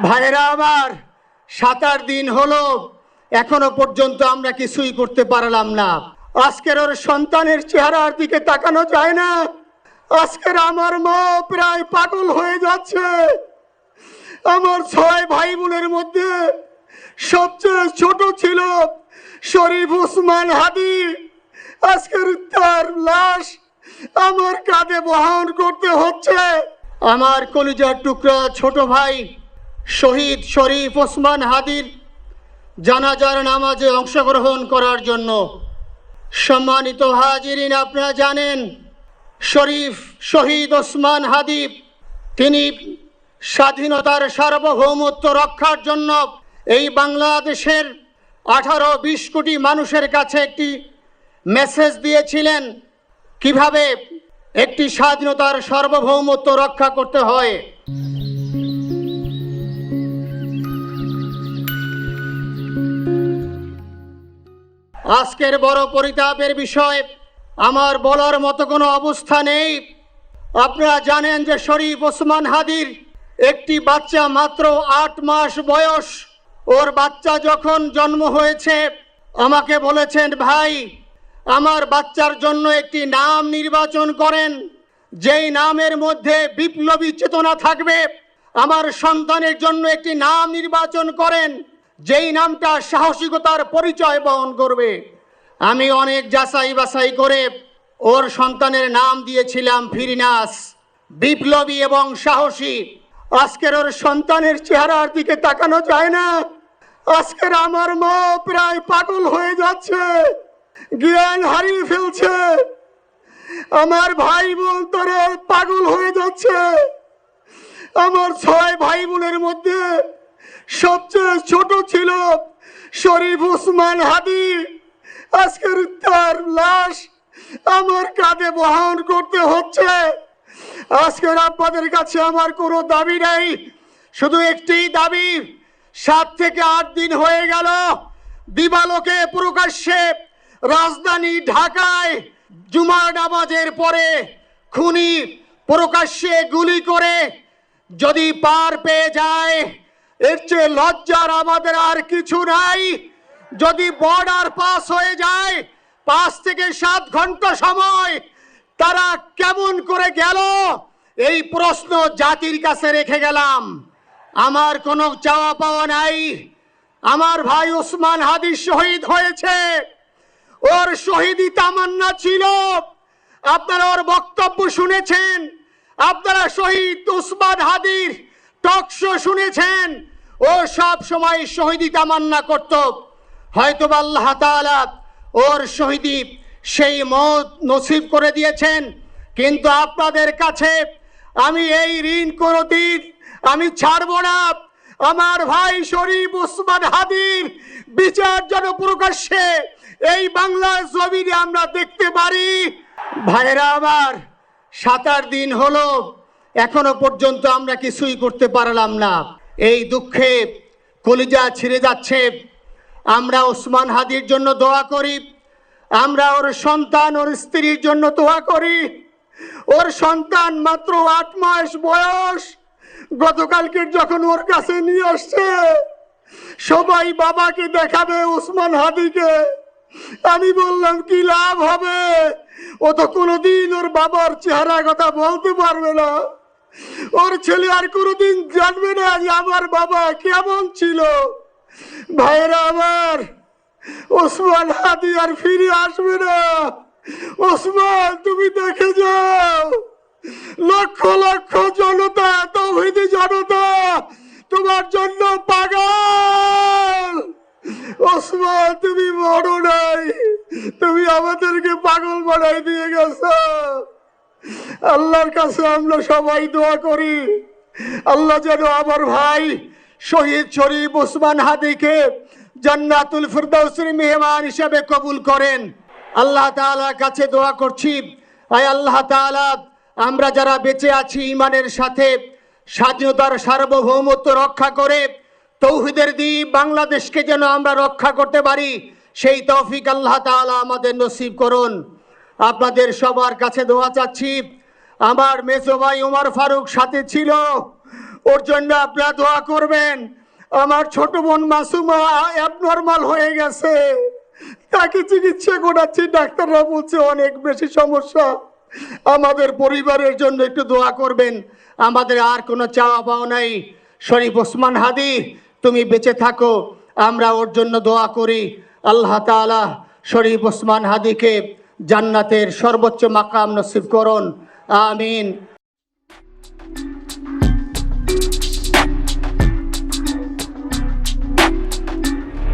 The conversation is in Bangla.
ভাইরা আমার, 7-8 দিন হলো এখনো পর্যন্ত আমরা কিছুই করতে পারলাম না। আজকের ওর সন্তানের চেহারার দিকে তাকানো যায় না। আজকের আমার মা প্রায় পাগল হয়ে যাচ্ছে। আমার 6 ভাই বোনের মধ্যে সবচেয়ে ছোট ছিল শরীফ ওসমান হাদি। আজকের তার লাশ আমার কাঁধে বহন করতে হচ্ছে। আমার কলিজার টুকরা ছোট ভাই শহীদ শরীফ ওসমান হাদির জানাজার নামাজে অংশগ্রহণ করার জন্য। সম্মানিত হাজিরিন, আপনারা জানেন শহীদ ওসমান হাদি তিনি স্বাধীনতার সার্বভৌমত্ব রক্ষার জন্য এই বাংলাদেশের 18-20 কোটি মানুষের কাছে একটি মেসেজ দিয়েছিলেন কিভাবে একটি স্বাধীনতার সার্বভৌমত্ব রক্ষা করতে হয়। আজকের বড় পরিতাপের বিষয়, আমার বলার মতো কোনো অবস্থা নেই। আপনারা জানেন যে শরীফ ওসমান হাদির একটি বাচ্চা মাত্র 8 মাস বয়স। ওর বাচ্চা যখন জন্ম হয়েছে আমাকে বলেছেন, ভাই আমার বাচ্চার জন্য একটি নাম নির্বাচন করেন, যেই নামের মধ্যে বিপ্লবী চেতনা থাকবে। আমার সন্তানের জন্য একটি নাম নির্বাচন করেন, যেই নামটা সাহসিকতার পরিচয় বহন করবে। আমি অনেক যাচাই বাছাই করে ওর সন্তানের নাম দিয়েছিলাম ফিরিনাস, বিপ্লবী এবং সাহসী। আজকের ওর সন্তানের চেহারার দিকে তাকানো যায় না। আজকের আমার মা প্রায় পাগল হয়ে যাচ্ছে, জ্ঞান হারিয়ে ফেলছে। আমার ভাই বোন তারা পাগল হয়ে যাচ্ছে। আমার 6 ভাই বোনের মধ্যে সবচেয়ে ছোট ছিল শরীফ ওসমান হাদি। আজকের তার লাশ আমার কাঁধে বহন করতে হচ্ছে। আজকের আপনাদের কাছে আমার কোনো দাবি নাই, শুধু একটি দাবি। 7 থেকে 8 দিন হয়ে গেল দিবালোকে প্রকাশ্যে রাজধানী ঢাকায় জুমার নামাজের পরে খুনি প্রকাশ্যে গুলি করে যদি পার পেয়ে যায়, এর চেয়ে লজ্জার আমাদের আর কিছু নাই। যদি বর্ডার পাস হয়ে যায়, 5 থেকে 7 ঘন্টা সময় তারা কেমন করে গেল, এই প্রশ্ন জাতির কাছে রেখে গেলাম। আমার কোনো চাওয়া পাওয়া নাই। আমার ভাই ওসমান হাদি শহীদ হয়েছে, ওর শহীদি তামান্না ছিল। আপনারা ওর বক্তব্য শুনেছেন, আপনারা শহীদ ওসমান হাদির টক শো শুনেছেন। ও সব সময় শহীদি তামান্না করত। হয়তো আল্লাহ তাআলা ওর শহীদি সেই মত নসিব করে দিয়েছেন। কিন্তু আপনাদের কাছে আমি এই ঋণ কোনোদিন আমি ছাড়ব না। আমার ভাই শরীফ ওসমান হাদির বিচার যেন প্রকাশ্যে এই বাংলার জমিনে আমরা দেখতে পারি। ভাইরা আমার, 7-8 দিন হলো এখনো পর্যন্ত আমরা কিছুই করতে পারলাম না। এই দুঃখে কলিজা ছিঁড়ে যাচ্ছে। আমরা ওসমান হাদির জন্য দোয়া করি, আমরা ওর সন্তান ওর স্ত্রীর জন্য দোয়া করি। ওর সন্তান মাত্র 8 মাস বয়স। গতকালকে যখন ওর কাছে নিয়ে আসছে, সবাই বাবাকে দেখাবে ওসমান হাদিকে। আমি বললাম কি লাভ হবে, ও তো কোনোদিন ওর বাবার চেহারা কথা বলতে পারবে না। ওর ছেলে আর কোনোদিন জানবে না যে আমার বাবা কেমন ছিল। ভাইরা আমার, ওসমান হাদি আর ফিরে আসবে না। ওসমান, তুমি দেখে যাও, লক্ষ লক্ষ জনতা, তাওহীদি জনতা তোমার জন্য পাগল। ওসমান, তুমি বড় নাই, তুমি আমাদেরকে পাগল বানাই দিয়ে গেছো। আল্লাহর কাছে আমরা সবাই দোয়া করি, আল্লাহ যেন আমার ভাই শহীদ শরীফ ওসমান হাদিকে জান্নাতুল ফিরদাউসের মেহমান হিসেবে কবুল করেন। আল্লাহ তাআলার কাছে দোয়া করছি, আয় আল্লাহ তাআলা, আমরা যারা বেঁচে আছি ঈমানের সাথে স্বাধীনতার সার্বভৌমত্ব রক্ষা করে তৌহিদের দ্বীপ বাংলাদেশকে যেন আমরা রক্ষা করতে পারি, সেই তৌফিক আল্লাহ তাআলা আমাদের নসিব করুন। আপনাদের সবার কাছে দোয়া চাচ্ছি। আমার মেজো ভাই ওমর ফারুক সাথে ছিল, ওর জন্য আপনারা দোয়া করবেন। আমার ছোট বোন মাসুমা অ্যাবনর্মাল হয়ে গেছে, তাকে চিকিৎসা করাচ্ছি, ডাক্তাররা বলছে অনেক বেশি সমস্যা। আমাদের পরিবারের জন্য একটু দোয়া করবেন। আমাদের আর কোনো চাওয়া পাওয়া নাই। শরীফ ওসমান হাদি তুমি বেঁচে থাকো, আমরা ওর জন্য দোয়া করি। আল্লাহ তাআলা শরীফ ওসমান হাদিকে জান্নাতের সর্বোচ্চ মাকাম নসিব করুন, আমিন।